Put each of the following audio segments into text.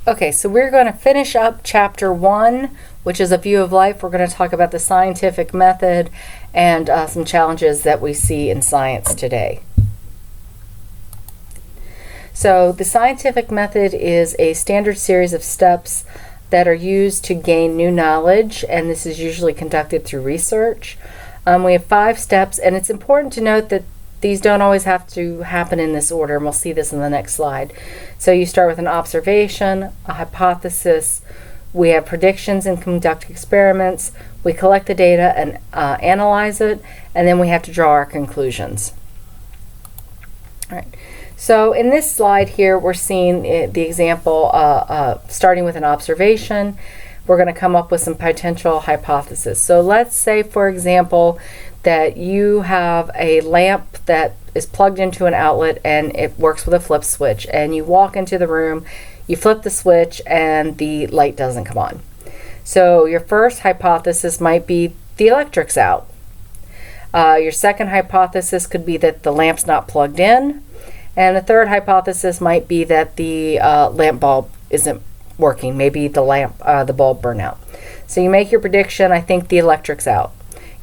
Okay, so we're going to finish up chapter 1, which is a view of life. We're going to talk about the scientific method and some challenges that we see in science today. So the scientific method is a standard series of steps that are used to gain new knowledge, and this is usually conducted through research. We have 5 steps, and it's important to note that these don't always have to happen in this order, and we'll see this in the next slide. So you start with an observation, a hypothesis, we have predictions and conduct experiments, we collect the data and analyze it, and then we have to draw our conclusions. All right. So in this slide here, we're seeing the example starting with an observation. We're going to come up with some potential hypotheses. So let's say, for example, that you have a lamp that is plugged into an outlet and it works with a flip switch, and you walk into the room, you flip the switch, and the light doesn't come on. So your first hypothesis might be the electric's out. Your second hypothesis could be that the lamp's not plugged in, and the third hypothesis might be that the lamp bulb isn't working. Maybe the bulb burned out. So you make your prediction, I think the electric's out.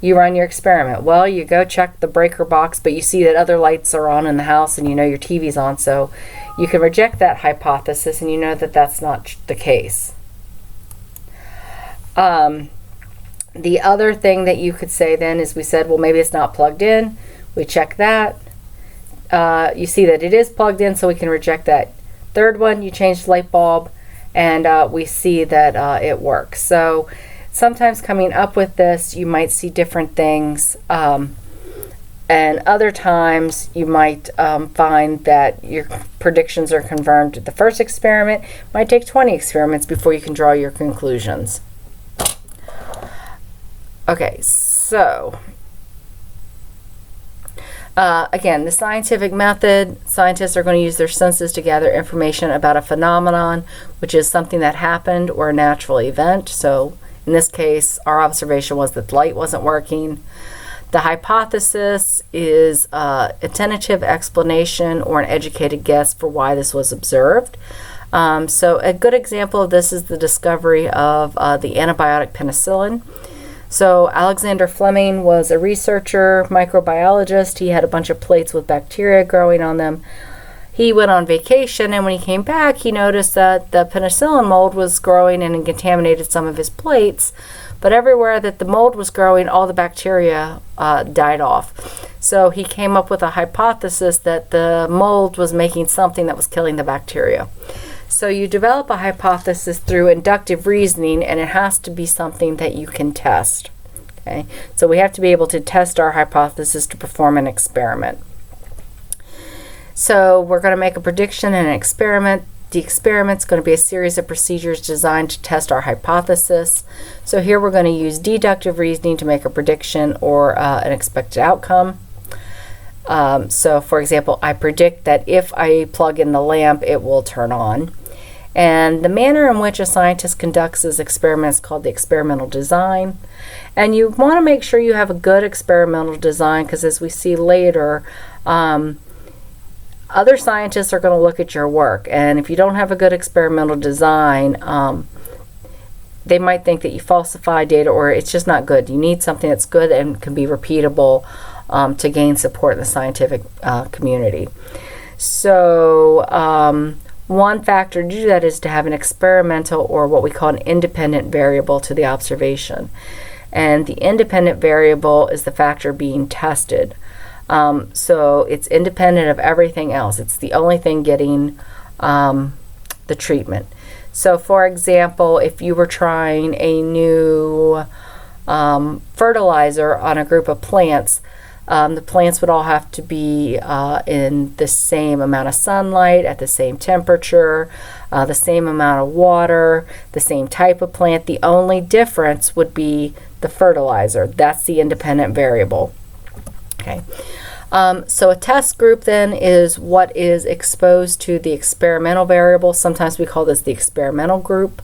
You run your experiment. Well, you go check the breaker box, but you see that other lights are on in the house, and you know your TV's on, so you can reject that hypothesis, and you know that that's not the case. The other thing that you could say then is, we said, well, maybe it's not plugged in. We check that. You see that it is plugged in, so we can reject that. Third one, you change the light bulb, and we see that it works. So sometimes coming up with this, you might see different things, and other times you might find that your predictions are confirmed. The first experiment might take 20 experiments before you can draw your conclusions. Okay, so again, the scientific method, scientists are going to use their senses to gather information about a phenomenon, which is something that happened or a natural event. So in this case, our observation was that the light wasn't working. The hypothesis is a tentative explanation or an educated guess for why this was observed. So a good example of this is the discovery of the antibiotic penicillin. So Alexander Fleming was a researcher, microbiologist. He had a bunch of plates with bacteria growing on them. He went on vacation, and when he came back, he noticed that the penicillin mold was growing and contaminated some of his plates. But everywhere that the mold was growing, all the bacteria died off. So he came up with a hypothesis that the mold was making something that was killing the bacteria. So you develop a hypothesis through inductive reasoning, and it has to be something that you can test. Okay? So we have to be able to test our hypothesis to perform an experiment. So we're going to make a prediction and an experiment. The experiment's going to be a series of procedures designed to test our hypothesis. So here we're going to use deductive reasoning to make a prediction or an expected outcome. So for example, I predict that if I plug in the lamp, it will turn on. And the manner in which a scientist conducts his experiment is called the experimental design. And you want to make sure you have a good experimental design, because as we see later, other scientists are going to look at your work, and if you don't have a good experimental design, they might think that you falsify data, or it's just not good. You need something that's good and can be repeatable to gain support in the scientific community. So one factor to do that is to have an experimental, or what we call an independent variable, to the observation. And the independent variable is the factor being tested. So it's independent of everything else. It's the only thing getting the treatment. So for example, if you were trying a new fertilizer on a group of plants, the plants would all have to be in the same amount of sunlight, at the same temperature, the same amount of water, the same type of plant. The only difference would be the fertilizer. That's the independent variable. Okay. So a test group then is what is exposed to the experimental variable. Sometimes we call this the experimental group.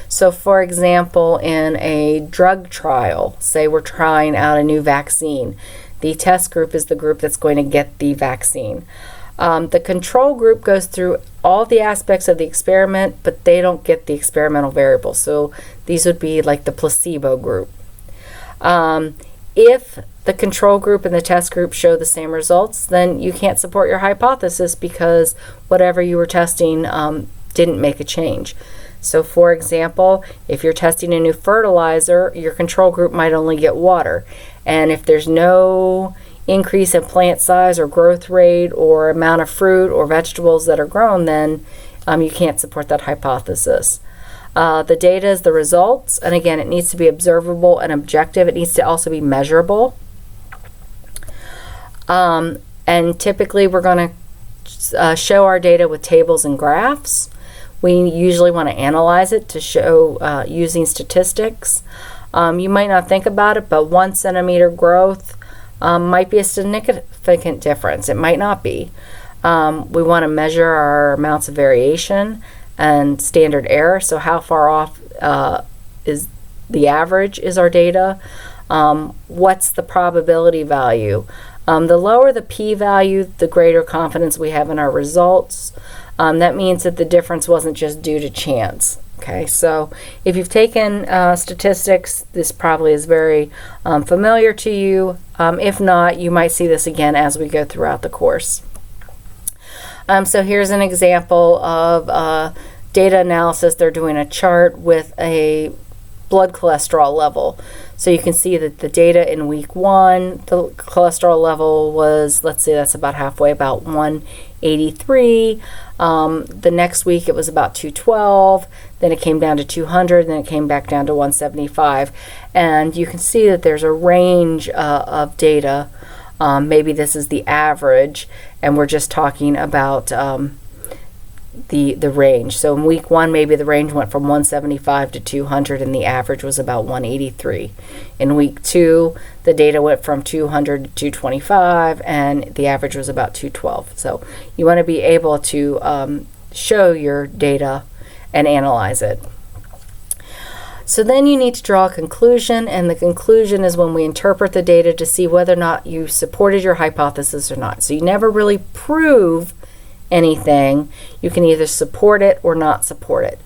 So for example, in a drug trial, say we're trying out a new vaccine, the test group is the group that's going to get the vaccine. The control group goes through all the aspects of the experiment, but they don't get the experimental variables. So these would be like the placebo group. If the control group and the test group show the same results, then you can't support your hypothesis because whatever you were testing didn't make a change. So for example, if you're testing a new fertilizer, your control group might only get water. And if there's no increase in plant size or growth rate or amount of fruit or vegetables that are grown, then you can't support that hypothesis. The data is the results, and again, it needs to be observable and objective. It needs to also be measurable. And typically we're going to show our data with tables and graphs. We usually want to analyze it to show using statistics. You might not think about it, but 1 centimeter growth might be a significant difference. It might not be. We want to measure our amounts of variation and standard error. So how far off is the average is our data? What's the probability value? The lower the p-value, the greater confidence we have in our results. That means that the difference wasn't just due to chance. Okay, so if you've taken statistics, this probably is very familiar to you. If not, you might see this again as we go throughout the course. So here's an example of data analysis. They're doing a chart with a blood cholesterol level. So you can see that the data in week 1, the cholesterol level was, let's say that's about halfway, about 183. The next week it was about 212, then it came down to 200, then it came back down to 175. And you can see that there's a range of data. Maybe this is the average, and we're just talking about the range. So in week 1, maybe the range went from 175 to 200, and the average was about 183. In week 2, the data went from 200 to 225, and the average was about 212. So you want to be able to show your data and analyze it. So then you need to draw a conclusion, and the conclusion is when we interpret the data to see whether or not you supported your hypothesis or not. So you never really prove anything. You can either support it or not support it.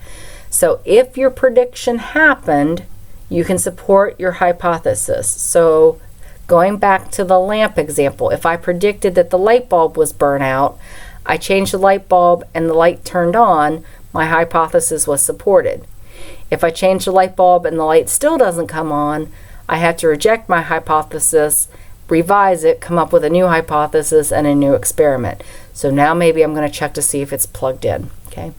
So if your prediction happened, you can support your hypothesis. So going back to the lamp example, if I predicted that the light bulb was burnt out, I changed the light bulb and the light turned on, my hypothesis was supported. If I change the light bulb and the light still doesn't come on, I have to reject my hypothesis, revise it, come up with a new hypothesis and a new experiment. So now maybe I'm going to check to see if it's plugged in. Okay.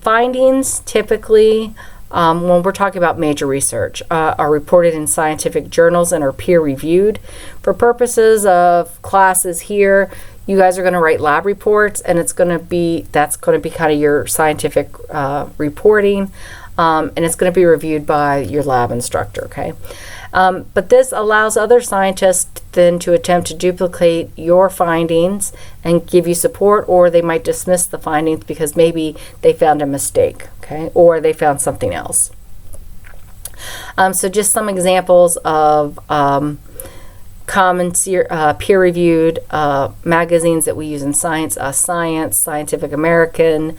Findings typically, when we're talking about major research, are reported in scientific journals and are peer-reviewed. For purposes of classes here, you guys are going to write lab reports, and that's going to be kind of your scientific reporting, and it's going to be reviewed by your lab instructor. Okay. But this allows other scientists then to attempt to duplicate your findings and give you support, or they might dismiss the findings because maybe they found a mistake, okay, or they found something else. So just some examples of common peer-reviewed magazines that we use in science: Science, Scientific American,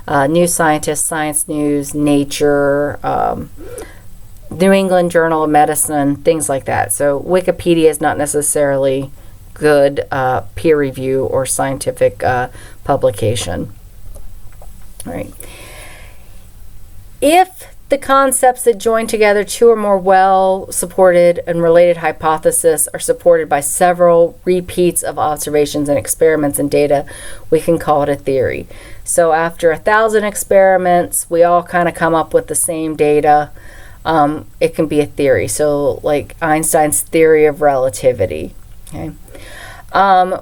New Scientist, Science News, Nature, New England Journal of Medicine, things like that. So Wikipedia is not necessarily good peer review or scientific publication. All right. If the concepts that join together two or more well-supported and related hypotheses are supported by several repeats of observations and experiments and data, we can call it a theory. So after 1,000 experiments, we all kind of come up with the same data. It can be a theory. So like Einstein's theory of relativity. Okay.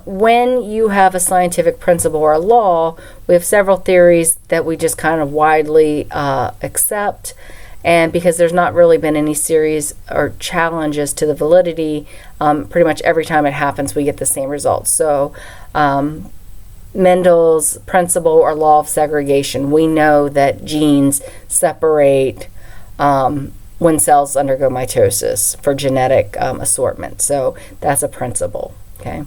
When you have a scientific principle or a law, we have several theories that we just kind of widely accept. And because there's not really been any series or challenges to the validity, pretty much every time it happens, we get the same results. So Mendel's principle or law of segregation, we know that genes separate when cells undergo mitosis for genetic assortment. So that's a principle. Okay.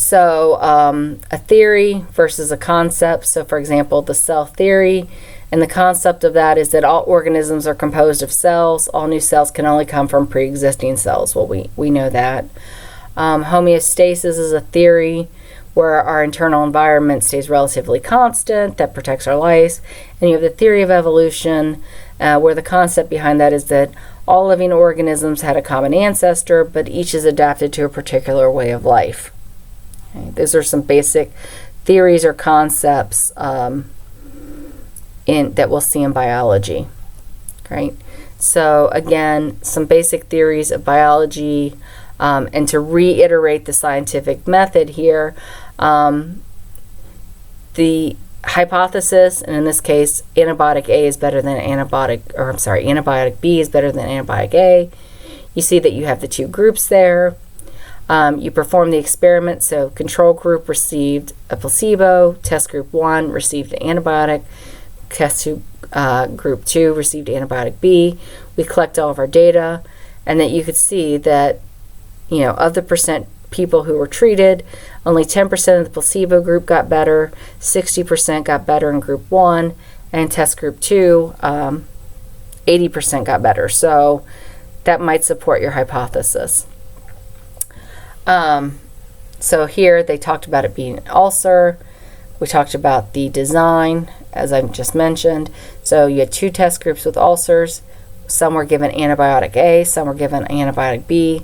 So a theory versus a concept. So for example, the cell theory, and the concept of that is that all organisms are composed of cells. All new cells can only come from pre-existing cells. Well, we know that. Homeostasis is a theory where our internal environment stays relatively constant, that protects our life. And you have the theory of evolution, where the concept behind that is that all living organisms had a common ancestor, but each is adapted to a particular way of life. Okay, those are some basic theories or concepts that we'll see in biology. Right? So again, some basic theories of biology, and to reiterate the scientific method here, the hypothesis, and in this case, antibiotic A is better than antibiotic B is better than antibiotic A. You see that you have the two groups there. You perform the experiment, so control group received a placebo, test group 1 received an antibiotic, test group 2 received antibiotic B. We collect all of our data, and that you could see that, of the percent people who were treated, only 10% of the placebo group got better, 60% got better in group 1, and test group 2, 80% got better. So that might support your hypothesis. So here they talked about it being an ulcer. We talked about the design, as I've just mentioned. So you had two test groups with ulcers. Some were given antibiotic A, some were given antibiotic B.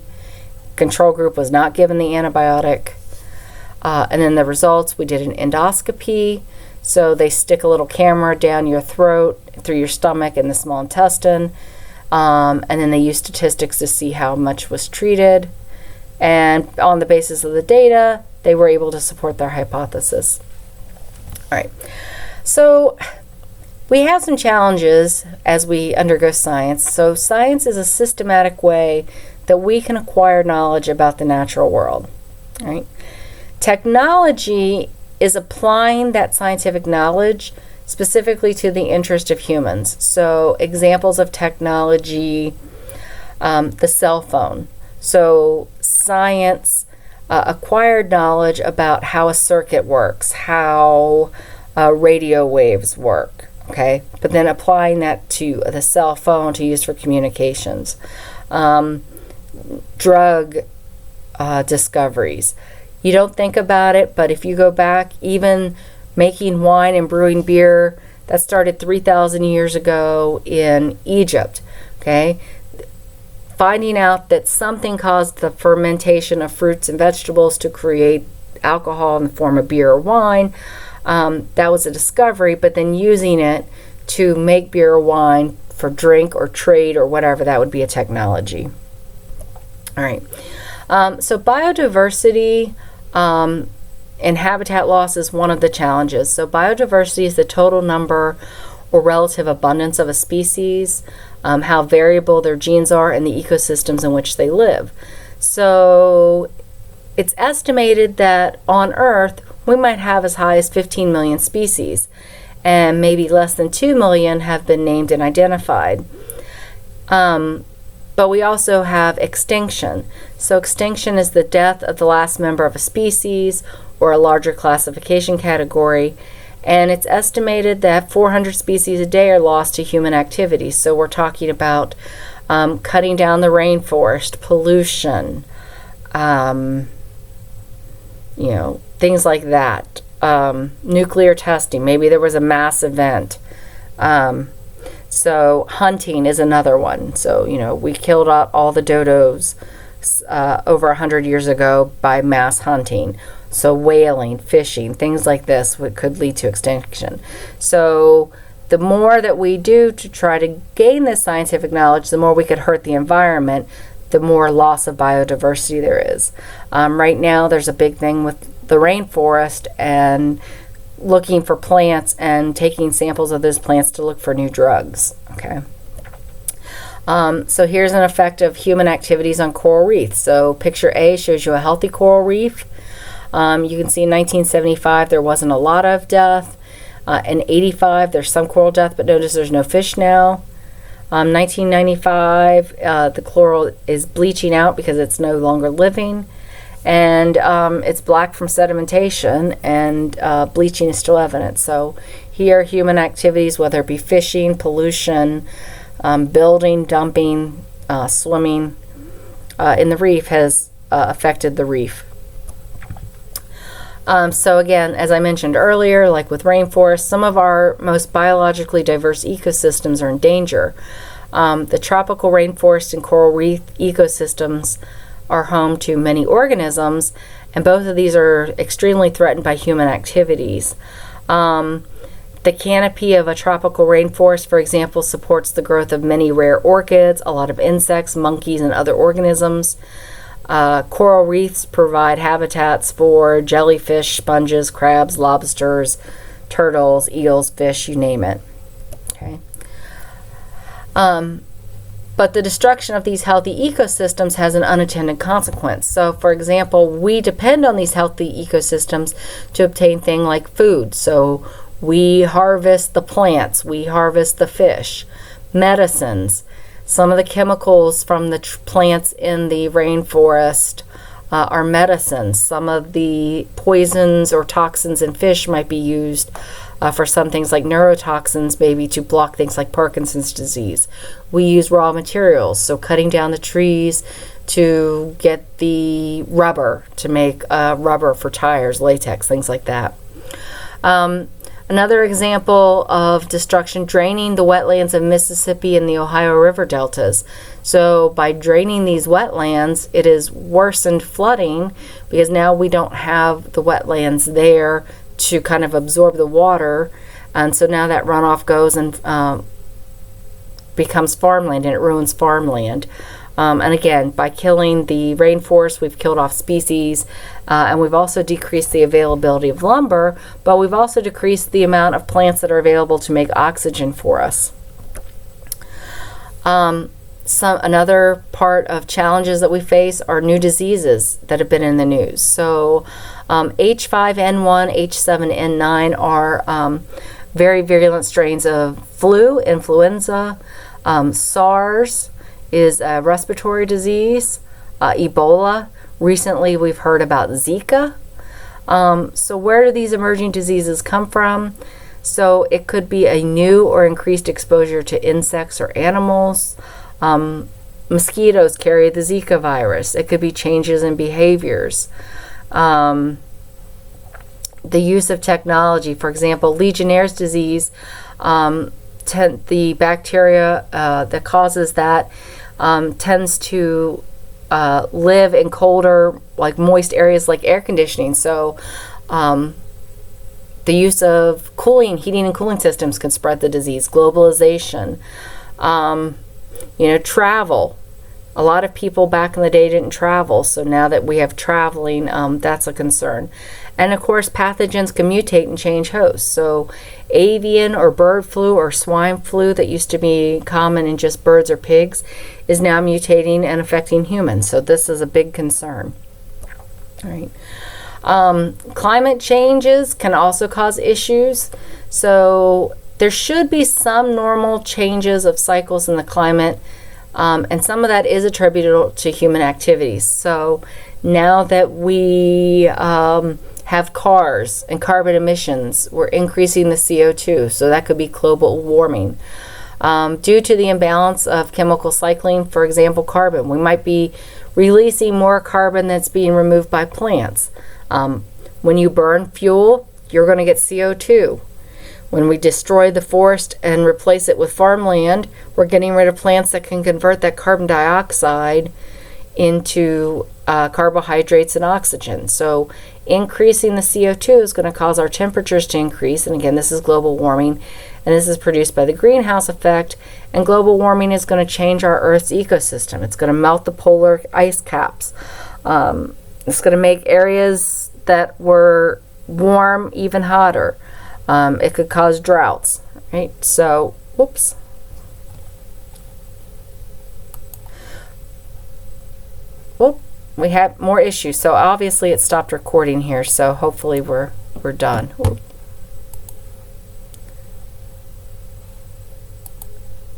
Control group was not given the antibiotic. And then the results, we did an endoscopy. So they stick a little camera down your throat, through your stomach and the small intestine. And then they use statistics to see how much was treated. And on the basis of the data, they were able to support their hypothesis. All right. So we have some challenges as we undergo science. So science is a systematic way that we can acquire knowledge about the natural world. All right. Technology is applying that scientific knowledge specifically to the interest of humans. So examples of technology, the cell phone. So science acquired knowledge about how a circuit works, how radio waves work, okay? But then applying that to the cell phone to use for communications. Drug discoveries. You don't think about it, but if you go back, even making wine and brewing beer, that started 3,000 years ago in Egypt, okay? Finding out that something caused the fermentation of fruits and vegetables to create alcohol in the form of beer or wine, that was a discovery, but then using it to make beer or wine for drink or trade or whatever, that would be a technology. All right. So biodiversity and habitat loss is one of the challenges. So biodiversity is the total number or relative abundance of a species, how variable their genes are, and the ecosystems in which they live. So it's estimated that on Earth, we might have as high as 15 million species, and maybe less than 2 million have been named and identified. But we also have extinction. So extinction is the death of the last member of a species or a larger classification category. And it's estimated that 400 species a day are lost to human activity. So we're talking about cutting down the rainforest, pollution, things like that. Nuclear testing. Maybe there was a mass event. So hunting is another one. So, we killed out all the dodos over 100 years ago by mass hunting. So whaling, fishing, things like this could lead to extinction. So the more that we do to try to gain this scientific knowledge, the more we could hurt the environment, the more loss of biodiversity there is. Right now, there's a big thing with the rainforest and looking for plants and taking samples of those plants to look for new drugs. Okay. So here's an effect of human activities on coral reefs. So picture A shows you a healthy coral reef. You can see in 1975 there wasn't a lot of death. In 85 there's some coral death, but notice there's no fish now. 1995 the coral is bleaching out because it's no longer living. and it's black from sedimentation, and bleaching is still evident. So here, human activities, whether it be fishing, pollution, building, dumping, swimming in the reef, has affected the reef. So again, as I mentioned earlier, like with rainforests, some of our most biologically diverse ecosystems are in danger. The tropical rainforest and coral reef ecosystems are home to many organisms, and both of these are extremely threatened by human activities. The canopy of a tropical rainforest, for example, supports the growth of many rare orchids, a lot of insects, monkeys, and other organisms. Coral reefs provide habitats for jellyfish, sponges, crabs, lobsters, turtles, eels, fish, you name it. Okay. But the destruction of these healthy ecosystems has an unintended consequence. So, for example, we depend on these healthy ecosystems to obtain things like food. So we harvest the plants, we harvest the fish, medicines. Some of the chemicals from the plants in the rainforest are medicines. Some of the poisons or toxins in fish might be used for some things like neurotoxins, maybe to block things like Parkinson's disease. We use raw materials, so cutting down the trees to get the rubber, to make rubber for tires, latex, things like that. Another example of destruction, draining the wetlands of Mississippi and the Ohio River deltas. So by draining these wetlands, it has worsened flooding, because now we don't have the wetlands there to kind of absorb the water, and so now that runoff goes and becomes farmland, and it ruins farmland. And again, by killing the rainforest, we've killed off species, and we've also decreased the availability of lumber, but we've also decreased the amount of plants that are available to make oxygen for us. Another part of challenges that we face are new diseases that have been in the news. So H5N1, H7N9 are very virulent strains of flu, influenza. SARS is a respiratory disease. Ebola. Recently we've heard about Zika. So where do these emerging diseases come from? So it could be a new or increased exposure to insects or animals. Mosquitoes carry the Zika virus. It could be changes in behaviors. The use of technology, for example, Legionnaire's disease, the bacteria that causes that tends to live in colder, like moist areas like air conditioning. So the use of heating and cooling systems can spread the disease. Globalization, travel. A lot of people back in the day didn't travel, so now that we have traveling, that's a concern. And of course, pathogens can mutate and change hosts. So avian or bird flu or swine flu that used to be common in just birds or pigs is now mutating and affecting humans. So this is a big concern. All right. Climate changes can also cause issues. So there should be some normal changes of cycles in the climate, and some of that is attributable to human activities. So now that we have cars and carbon emissions, we're increasing the CO2, so that could be global warming. Due to the imbalance of chemical cycling, for example, carbon, we might be releasing more carbon that's being removed by plants. When you burn fuel, you're going to get CO2. When we destroy the forest and replace it with farmland, we're getting rid of plants that can convert that carbon dioxide into carbohydrates and oxygen. So increasing the CO2 is going to cause our temperatures to increase. And again, this is global warming, and this is produced by the greenhouse effect. And global warming is going to change our Earth's ecosystem. It's going to melt the polar ice caps. It's going to make areas that were warm even hotter. It could cause droughts, right? So, whoops. Whoop, we have more issues. So obviously it stopped recording here. So hopefully we're done. Whoop.